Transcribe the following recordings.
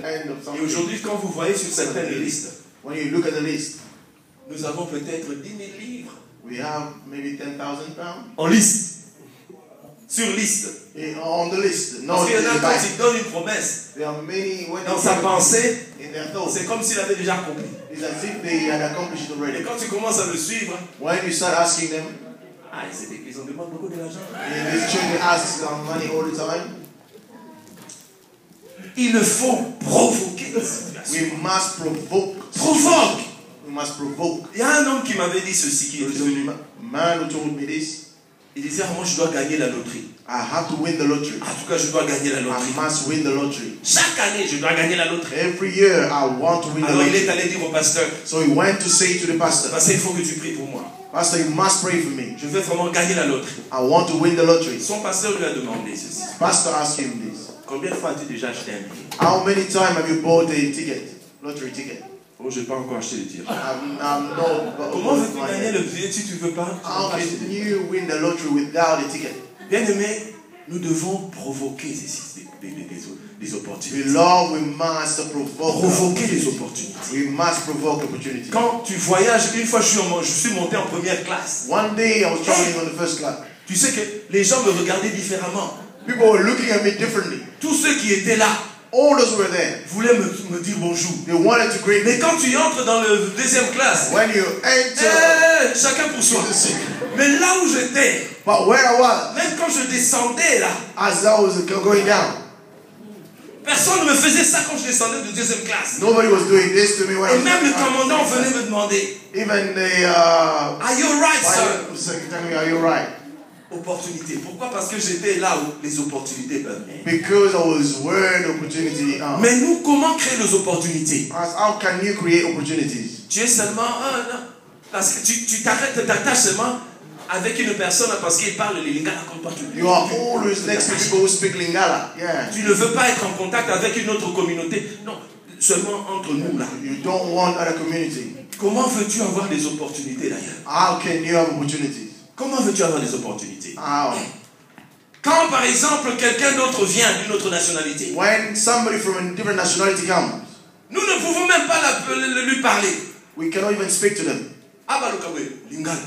end of Et something. aujourd'hui, quand vous voyez sur certaines listes, When you look at the list, nous avons peut-être 10 000 livres we have maybe 10,000 pounds. en liste. Sur liste. On the list. No, Parce qu'il y en a quand there il donne une promesse, are many when dans sa pensée, in their thoughts. c'est comme s'il avait déjà accompli. It's as if they had accomplished it Et already. quand tu commences à le suivre, When you start asking them, c'est des qu'ils en demandent beaucoup d'argent. in this church they ask them money all the time. Il faut provoquer la situation. We must provoke. Provoque. We must provoke. Il y a un homme qui m'avait dit ceci, qui There était is venu. a man who told me this. Il disait, moi je dois gagner la loterie. I have to win the lottery. En tout cas, je dois gagner la loterie. I must win the lottery. Chaque année, je dois gagner la loterie. Every year I want to win the Alors il est lottery. allé dire au pasteur, So he went to say to the pastor, pasteur, il faut que tu pries pour moi. Pastor, you must pray for me. Je veux vraiment gagner la loterie. I want to win the lottery. Son pasteur lui a demandé ceci. Pastor asked him this. Combien de fois as-tu déjà acheté un billet? How many times have you bought a ticket? Lottery ticket? Oh, je n'ai pas encore acheté le tir. Comment Comment veux-tu gagner le billet si tu ne veux pas? How can you win the lottery without a ticket? Bien aimé, nous devons provoquer des opportunités. Beloved, we must provoke. Provoquer les opportunités. We must provoke opportunity. Quand tu voyages, une fois je suis monté en première classe. One day I was traveling on the first class. Tu sais que les gens me regardaient différemment. People were looking at me differently. Tous ceux qui étaient là All those who were there, voulaient me dire bonjour. they wanted to greet me. Mais quand tu entres dans le deuxième classe, When you enter, chacun pour soi. the seat. Mais là où j'étais, But where I was, même quand je descendais là, as I was going down, personne ne me faisait ça quand je descendais de deuxième classe. nobody was doing this to me when I Et was même le commandant venait me demander, Even the are you alright, sir? pilot was telling me, are you right? Opportunité. Pourquoi? Parce que j'étais là où les opportunités peuvent venir. Because I was where the opportunity are. Mais nous, comment créer les opportunités? How can you create opportunities? Tu es seulement non. Parce que tu t'attaches seulement avec une personne parce qu'il parle les lingala comme toi. You are always next to people who speak Lingala. Yeah. Tu ne veux pas être en contact avec une autre communauté. Non, seulement entre nous là. You don't want other community. Comment veux-tu avoir des opportunités d'ailleurs? How can you have opportunities? Comment veux-tu avoir des opportunités? How? Quand par exemple quelqu'un d'autre vient d'une autre nationalité, When somebody from a different nationality comes, nous ne pouvons même pas lui parler. we cannot even speak to them. Abalokawe, lingala.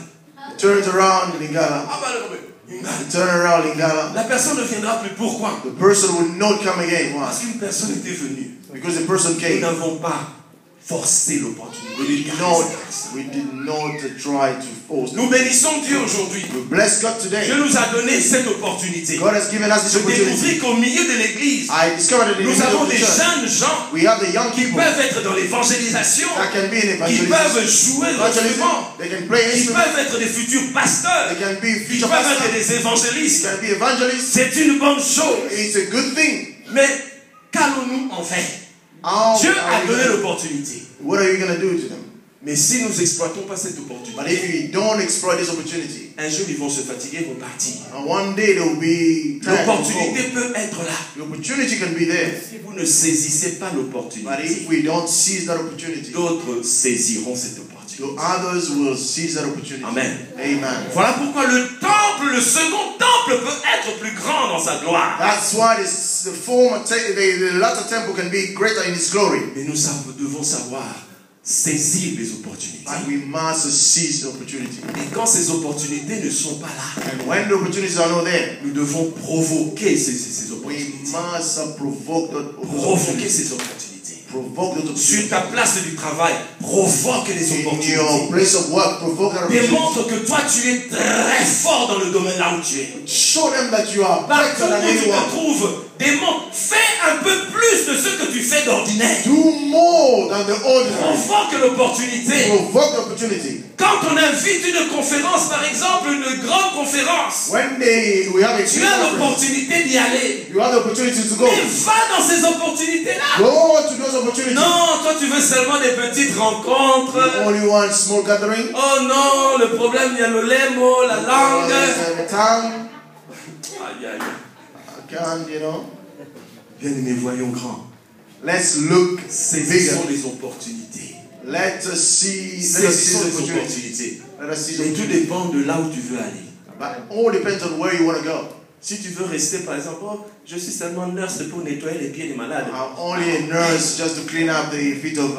It turns around Lingala. Abalokawe, lingala. It turns around Lingala. La personne ne viendra plus. Pourquoi? The person will not come again. Why? Parce qu'une personne était venue. Because the person Nous came. n'avons pas forcé l'opportunité. We did not try to force. Nous bénissons Dieu aujourd'hui. We bless God Dieu today. nous a donné cette opportunité. God has given us this Je opportunity. découvris qu'au milieu de l'église, I discovered that in the nous middle avons of the des church, jeunes gens we have the young qui people peuvent être dans l'évangélisation, that can be in qui evangelism. peuvent jouer l'instrument, They can play qui instruments. peuvent être des futurs pasteurs, They can be qui future peuvent être pastors. des They évangélistes. can be evangelists. C'est une bonne chose. It's a good thing. Mais qu'allons-nous en faire? Dieu a donné l'opportunité. What are you going to do to them? Mais si nous n'exploitons pas cette But opportunité, if you don't exploit this opportunity, un jour ils vont se fatiguer, vont partir. one day there will be time to go. L'opportunité peut être là. The opportunity can be there. Si vous ne saisissez pas But l'opportunité, if we don't seize that opportunity, d'autres saisiront cette the opportunité. others will seize that opportunity. Amen. Amen. Voilà pourquoi le temple, le second temple peut être plus grand dans sa gloire. That's why the latter temple can be greater in its glory. Mais nous devons savoir saisir les opportunités. And we must seize the opportunity. Et quand ces opportunités ne sont pas là, And when the opportunities are not there, nous devons provoquer ces we opportunités. must provoke that Provoquer opportunity. ces opportunités. Provoke that Sur opportunity. ta place du travail, provoque les In your opportunités. place of work, provoke that opportunity. Démontre que toi tu es très fort dans le domaine là où tu es. Show them that you are Partout better than où tu te anyone. trouves, démontre, fais un peu plus de ce que tu fais d'ordinaire. Do more than the ordinary. Provoque l'opportunité. Provoke the opportunity. Quand on invite une conférence, par exemple, une grande conférence, When we have a tu as l'opportunité d'y aller. you have the opportunity to go. Mais va dans ces opportunités-là. Go to those opportunities. Non, toi tu veux seulement des petites rencontres. You only want small gathering. Oh non, le problème, il y a le lemo, la langue. The tongue. Aïe, aïe. I can't, you know. Bien aimé, voyons grand. Let's look Saisissons bigger. les opportunités. Let us seize the Saisissons les opportunity. opportunités. Let us seize the Et tout opportunity. dépend de là où tu veux aller. But it all depends on where you want to go. Si tu veux rester, par exemple, oh, je suis seulement nurse pour nettoyer les pieds des malades. I'm only a nurse just to clean up the feet of,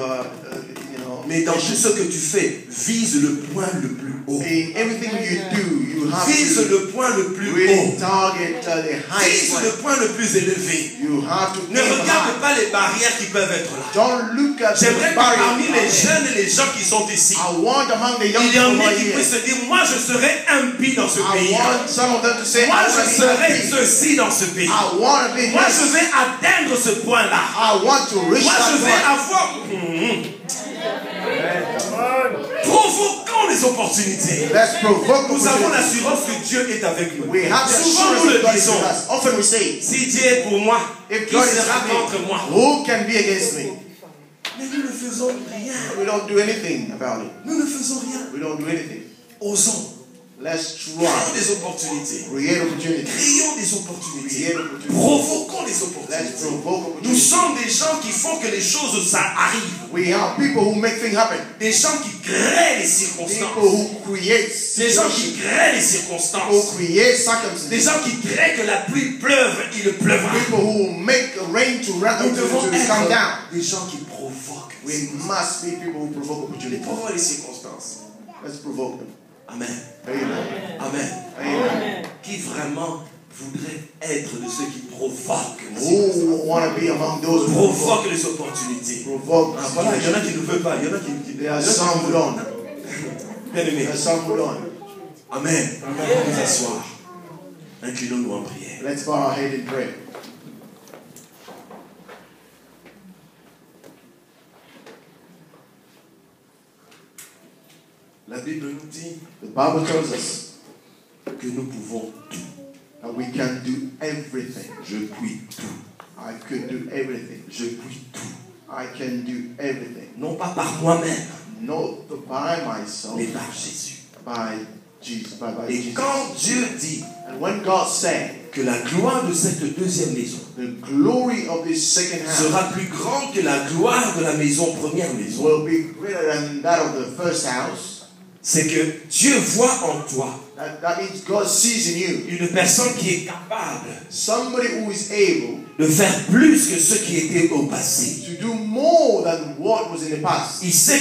Mais dans tout ce que tu fais, vise le point le plus haut. In everything you do, you have Vise to le point le plus really haut. target the highest Vise point. le point le plus élevé. You have to Ne aim regarde high. pas les barrières qui peuvent être là. Don't look at J'aimerais the que parmi les barriers. jeunes et les gens qui sont ici, I want among the young il y en people ait qui here, puissent se dire, moi je serai impie dans ce I pays. want some of them to say, Moi I je want to serai be happy. ceci dans ce pays. I want to be Moi this. je vais atteindre ce point-là. I want to reach Moi je that vais point. avoir... Provoquons les opportunités. Let's provoke Nous avons opportunity. l'assurance que Dieu est avec nous. We have the Souvent assurance nous le that God is disons. with us. Often we say, Si Dieu est pour moi, if qui God is sera with contre moi? me, who can be against me? Mais nous ne faisons rien. We don't do anything about it. Nous ne faisons rien. We don't do anything. Osons. Let's Créons try. des opportunités. Create opportunity. Créons des opportunités. Create opportunity. Provoquons les Let's opportunités. provoke Nous opportunity. sommes des gens qui font que les choses ça arrivent. We are people who make things happen. Des gens qui créent les People circonstances. who create Des gens qui situations. créent les People circonstances. who create Des circumstances. gens qui créent que la pluie pleuve, il pleuvra. People who make rain to Nous devons come être down. des gens qui provoquent. We must be people who provoke opportunity. Provoquons les circonstances. Let's provoke them. Amen. Amen. Amen. Amen. Qui vraiment voudrait être de ceux qui provoquent les circonstances. Who want to be among those who Provoquent les opportunités. provoke? Ah, voilà, il y en a qui ne veulent pas. Il y en a qui There are some who don't. Bien aimé. There are some who don't. Amen. On va nous asseoir. Inclinons-nous en prière. Let's bow our head in prayer. La Bible nous dit The Bible tells us que nous pouvons tout. that we can do everything. Je puis tout. I could do everything. Je puis tout. I can do everything. Non pas par moi-même, Not by myself, mais par Jésus. by Jesus. By Et Jesus. quand Dieu dit And when God said, que la gloire de cette deuxième maison the glory of this second house sera plus grande que la gloire de la maison première maison, will be greater than that of the first house, c'est que Dieu voit en toi that means God sees in you une personne qui est capable somebody who is able de faire plus que ce qui était au passé. to do more than what was in the past. Il sait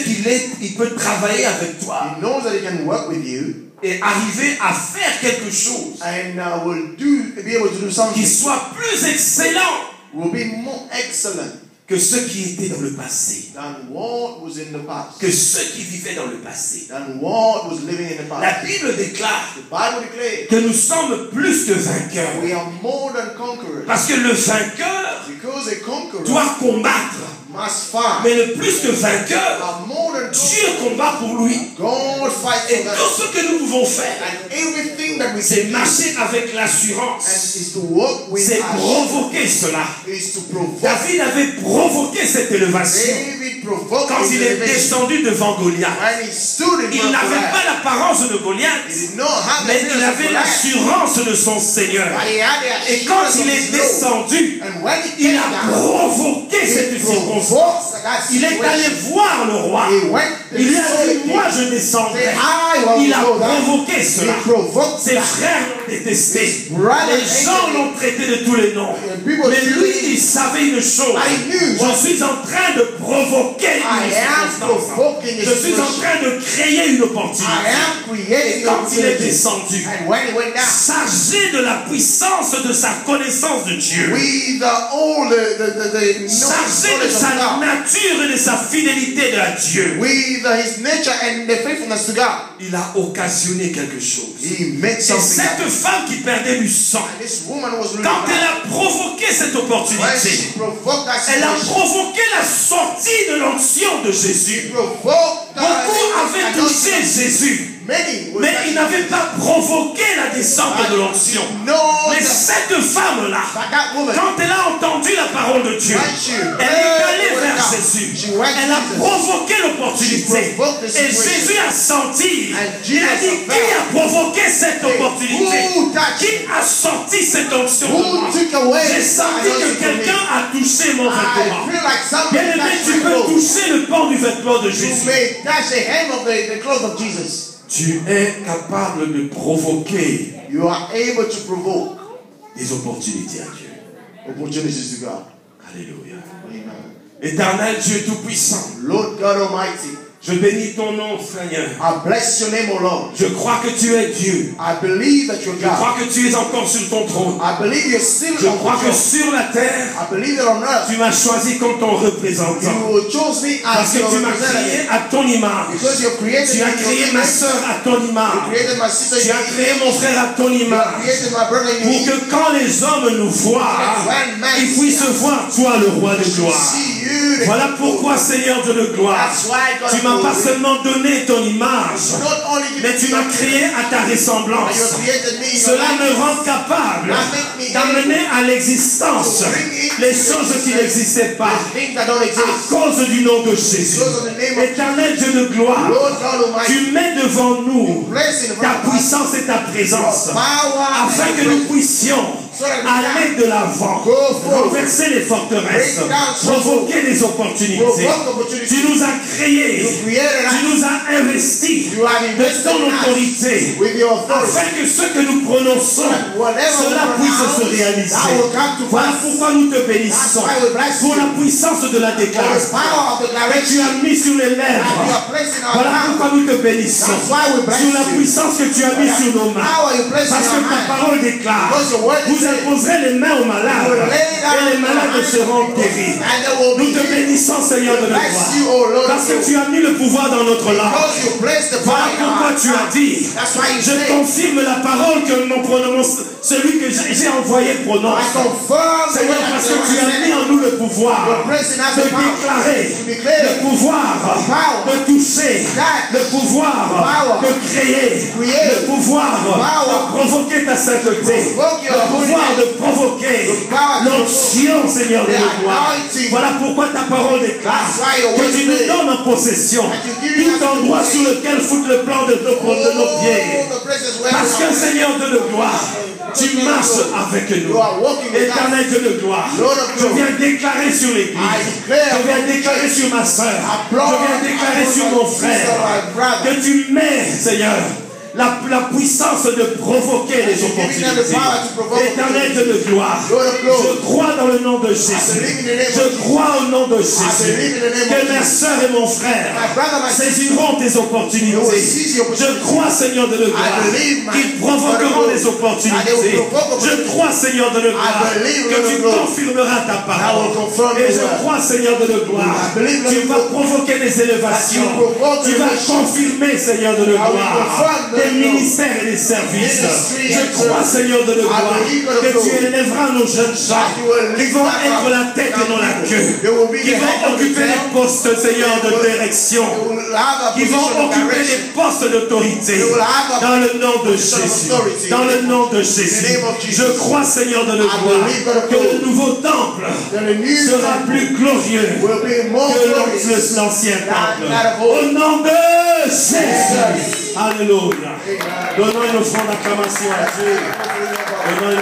il peut travailler avec toi He knows that he can work with you et arriver à faire quelque chose and will be able to do qui something soit plus excellent will be more excellent que ce qui était dans le passé, than what was in the past, que ceux qui vivaient dans le passé. than what was living in the La past. Bible déclare The Bible declares que nous sommes plus que vainqueurs. we are more than conquerors Parce que le vainqueur because a conqueror doit combattre. must fight. Mais le plus que vainqueur, But more than Dieu combat pour lui. God fights Et for them. tout ce que nous pouvons faire, And everything that we c'est can do marcher avec and l'assurance. is to walk with C'est us, provoquer cela. is to provoke. David avait provoqué cette élévation David provoked quand his il est elevation. descendu devant Goliath. When he stood in Il front of n'avait pas Goliath, l'apparence de he Goliath, did not have the mais il appearance of avait Goliath, l'assurance de son Seigneur. but he had the Et quand assurance il of est his Lord. descendu, And when he il came a down, provoqué cette he circonstance. provoked that Il est allé situation. voir le roi. He went Il lui a saw the dit, king. moi je descendrai. Say, I will Il a go down. provoqué He cela. provoked Ses that. frères l'ont détesté. His brother Les gens hated l'ont traité de tous les noms. And people Mais lui, said, il savait une chose. I knew Je suis en train de provoquer I une am circonstance. provoking a Je suis en situation. train de créer une I opportunité. am creating Et quand il est opportunity. descendu, And when he went down, chargé de la puissance de sa connaissance de Dieu, with all the chargé de knowledge of sa God, nature et de sa fidélité à Dieu, with his nature and the faithfulness to God, il a occasionné quelque chose. he made Et something cette happen. femme qui perdait du sang, And this woman was really quand elle bad. a provoqué cette When opportunité, she provoked that elle a situation, provoqué la sortie de l'onction de she Jésus. provoked Beaucoup avaient touché Jésus, many, mais ils n'avaient pas provoqué la descente de l'onction. Mais cette femme-là, but that woman, quand elle a entendu la parole de Dieu, elle est allée vers Jésus. Elle a provoqué l'opportunité. Et Jésus a senti. Il a dit, qui a provoqué cette opportunité? Qui a sorti cette onction de who moi? took away J'ai senti que quelqu'un a touché mon vêtement. I feel like Bien somebody aimé, touched tu my peux clothes. toucher le pan du vêtement de You Jésus. may touch the hem of the clothes of Jesus. Tu es capable de provoquer You are able to provoke des opportunités à Dieu. Opportunities to God. Alléluia. Amen. Éternel Dieu Tout-Puissant, Lord God Almighty, je bénis ton nom, Seigneur. I bless your name, O Lord. Je crois que tu es Dieu. I believe that you're Je God. crois que tu es encore sur ton trône. I believe you're still Je on crois que control. sur la terre, I believe that on earth, tu m'as choisi comme ton représentant. you chose me Parce as que your tu m'as créé representative. à ton image. Because you created Tu as me in créé your ma image. soeur à ton You image. created my sister in Tu as your créé image. mon frère à ton You image. created my brother in Pour your que image. quand les hommes nous voient, ils puissent voir toi, le roi de gloire. See you. Voilà pourquoi, Seigneur Dieu de gloire, That's why God tu m'as pas seulement donné ton image, not only give mais tu me m'as your créé à ta but you ressemblance. created me in your Cela image. me rend capable d'amener à l'existence les choses qui n'existaient pas Things that don't à exist. cause du nom de Jésus. Because of the name of Éternel Dieu de gloire, Lord God Almighty, tu mets devant nous place in ta front of us puissance et ta présence power afin que nous puissions aller de l'avant, renverser les forteresses, provoquer les opportunités. Tu nous as créés, tu nous as investis de ton autorité, afin que ce que nous prononçons, cela puisse se réaliser. Voilà pourquoi nous te bénissons, pour la puissance de la déclaration que tu as mis sur les lèvres. Voilà pourquoi nous te bénissons, sur la puissance que tu as mis sur nos mains. Parce que ta parole déclare, vous imposerez les mains aux malades et les malades seront guéris. Nous te bénissons, Seigneur de la gloire, parce que tu as mis le pouvoir dans notre langue. Voilà pourquoi tu as dit, je confirme la parole que mon prononce, celui que j'ai envoyé prononce. Seigneur, parce que tu as mis en nous le pouvoir de déclarer, le pouvoir de toucher, le pouvoir de créer, le pouvoir de provoquer ta sainteté, le pouvoir de provoquer l'onction, Seigneur de la gloire. Voilà pourquoi ta parole déclare que tu nous donnes en possession tout endroit sur lequel foutre le plan de nos pieds. Parce que, Seigneur de la gloire, tu marches avec nous. Éternel Dieu de gloire, je viens déclarer sur l'église, je viens déclarer sur ma soeur, je viens déclarer sur mon frère, que tu mets, Seigneur, la puissance de provoquer les opportunités. Éternel Dieu de gloire, je crois dans le nom de Jésus. Je crois au nom de Jésus que ma soeur et mon frère saisiront tes opportunités. Je crois, Seigneur de gloire, qu'ils provoqueront les opportunités. Je crois, Seigneur de gloire, que tu confirmeras ta parole. Et je crois, Seigneur de gloire, tu vas provoquer des élévations. Tu vas confirmer, Seigneur de gloire, des ministères et des services. Je crois, Seigneur de gloire, que tu élèveras nos jeunes gens qui vont être la tête et non la queue, qui vont occuper les postes, Seigneur, de direction, qui vont occuper les postes d'autorité dans le nom de Jésus. Dans le nom de Jésus. Je crois, Seigneur de gloire, que le nouveau temple sera plus glorieux que l'ancien temple. Au nom de Jésus. Alléluia. Donnons une offrande d'acclamation à Dieu. Donnons une